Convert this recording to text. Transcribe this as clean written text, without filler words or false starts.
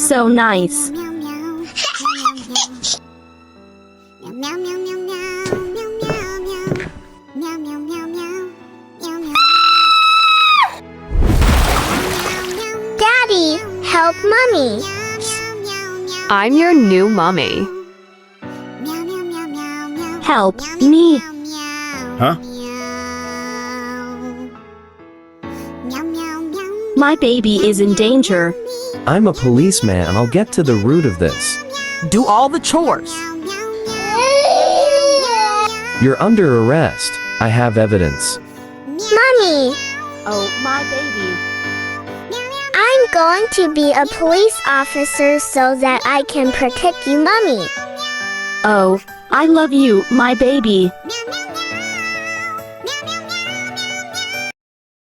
so nice. Daddy, help Mommy. I'm your new mommy. Help me. Huh? My baby is in danger. I'm a policeman and I'll get to the root of this. Do all the chores. You're under arrest. I have evidence. Mommy, Oh, my baby. I'm going to be a police officer so that I can protect you, Mommy. Oh, I love you, my baby.